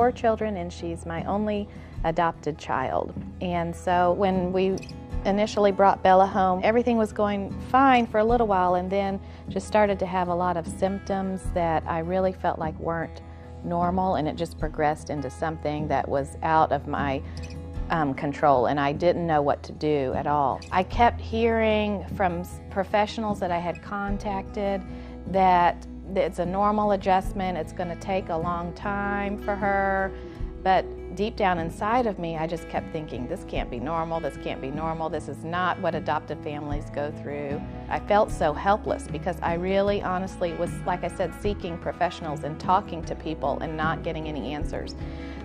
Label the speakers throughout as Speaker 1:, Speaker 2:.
Speaker 1: 4 children, and she's my only adopted child. And so when we initially brought Bella home, everything was going fine for a little while, and then just started to have a lot of symptoms that I really felt like weren't normal, and it just progressed into something that was out of my control, and I didn't know what to do at all. I kept hearing from professionals that I had contacted that it's a normal adjustment, it's going to take a long time for her, but deep down inside of me, I just kept thinking, this can't be normal, this can't be normal, this is not what adoptive families go through. I felt so helpless because I really honestly was, like I said, seeking professionals and talking to people and not getting any answers.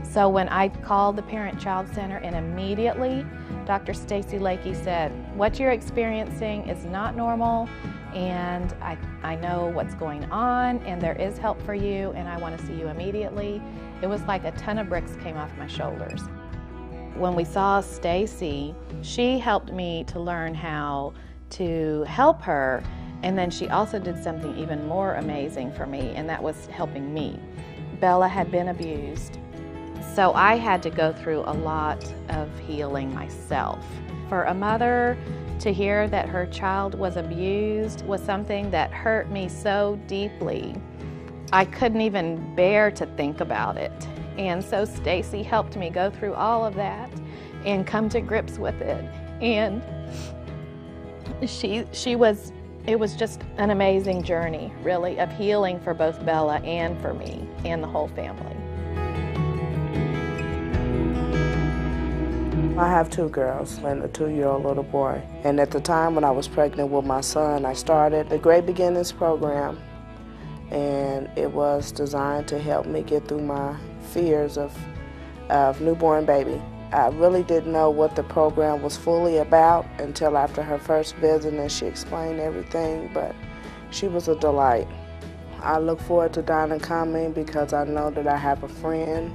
Speaker 1: So when I called the Parent-Child Center, and immediately Dr. Stacy Lakey said, what you're experiencing is not normal, and I know what's going on, and there is help for you, and I want to see you immediately. It was like a ton of bricks came off my shoulders. When we saw Stacy, she helped me to learn how to help her, and then she also did something even more amazing for me, and that was helping me. Bella had been abused, so I had to go through a lot of healing myself. For a mother to hear that her child was abused was something that hurt me so deeply. I couldn't even bear to think about it. And so Stacy helped me go through all of that and come to grips with it. And it was just an amazing journey, really, of healing for both Bella and for me and the whole family.
Speaker 2: I have 2 girls and a 2-year-old little boy. And at the time when I was pregnant with my son, I started the Great Beginnings program. And it was designed to help me get through my fears of newborn baby. I really didn't know what the program was fully about until after her first visit, and she explained everything, but she was a delight. I look forward to Donna coming because I know that I have a friend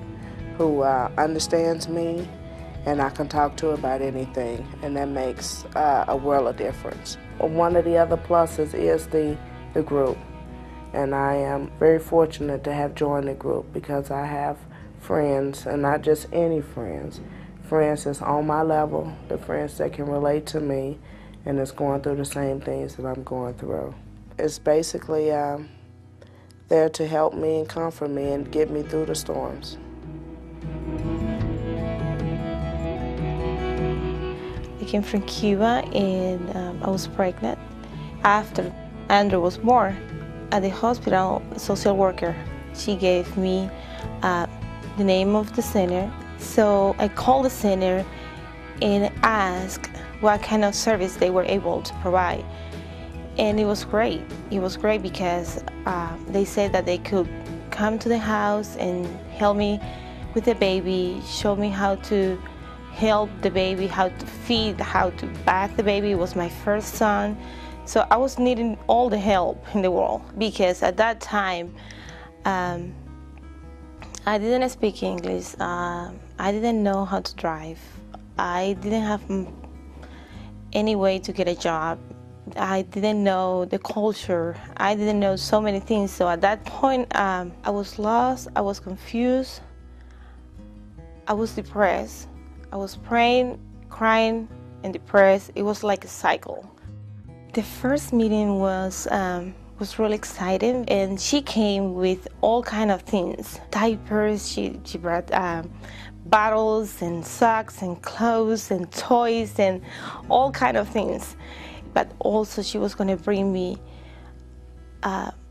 Speaker 2: who understands me, and I can talk to her about anything, and that makes a world of difference. One of the other pluses is the group. And I am very fortunate to have joined the group because I have friends, and not just any friends. Friends that's on my level, the friends that can relate to me and that's going through the same things that I'm going through. It's basically there to help me and comfort me and get me through the storms.
Speaker 3: I came from Cuba, and I was pregnant. After Andrew was born, at the hospital, a social worker, she gave me the name of the center. So I called the center and asked what kind of service they were able to provide. And it was great. It was great because they said that they could come to the house and help me with the baby, show me how to help the baby, how to feed, how to bath the baby. It was my first son. So I was needing all the help in the world because at that time I didn't speak English. I didn't know how to drive. I didn't have any way to get a job. I didn't know the culture. I didn't know so many things. So at that point I was lost. I was confused. I was depressed. I was praying, crying, and depressed. It was like a cycle. The first meeting was really exciting, and she came with all kind of things. Diapers, she brought bottles and socks and clothes and toys and all kind of things. But also she was going to bring me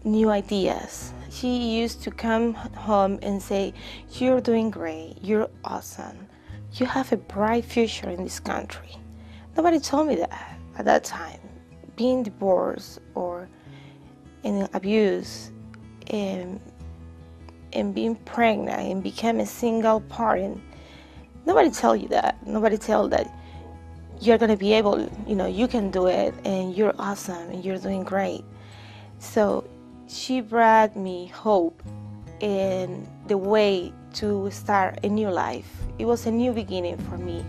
Speaker 3: new ideas. She used to come home and say, "You're doing great, you're awesome. You have a bright future in this country." Nobody told me that at that time. Being divorced or in abuse and being pregnant and become a single parent, nobody tell you that. Nobody tell that you're going to be able, you can do it and you're awesome and you're doing great. So she brought me hope and the way to start a new life. It was a new beginning for me.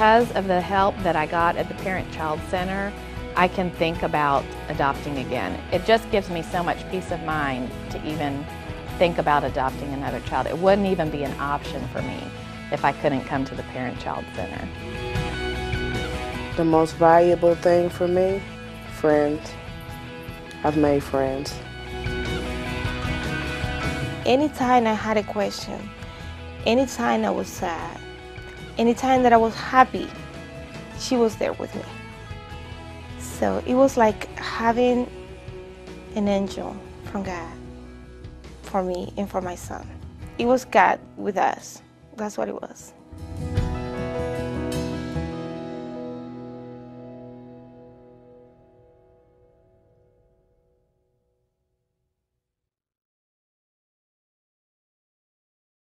Speaker 1: because of the help that I got at the Parent-Child Center, I can think about adopting again. It just gives me so much peace of mind to even think about adopting another child. It wouldn't even be an option for me if I couldn't come to the Parent-Child Center.
Speaker 2: The most valuable thing for me, friends. I've made friends.
Speaker 3: Anytime I had a question, anytime I was sad, anytime that I was happy, she was there with me. So it was like having an angel from God for me and for my son. It was God with us. That's what it was.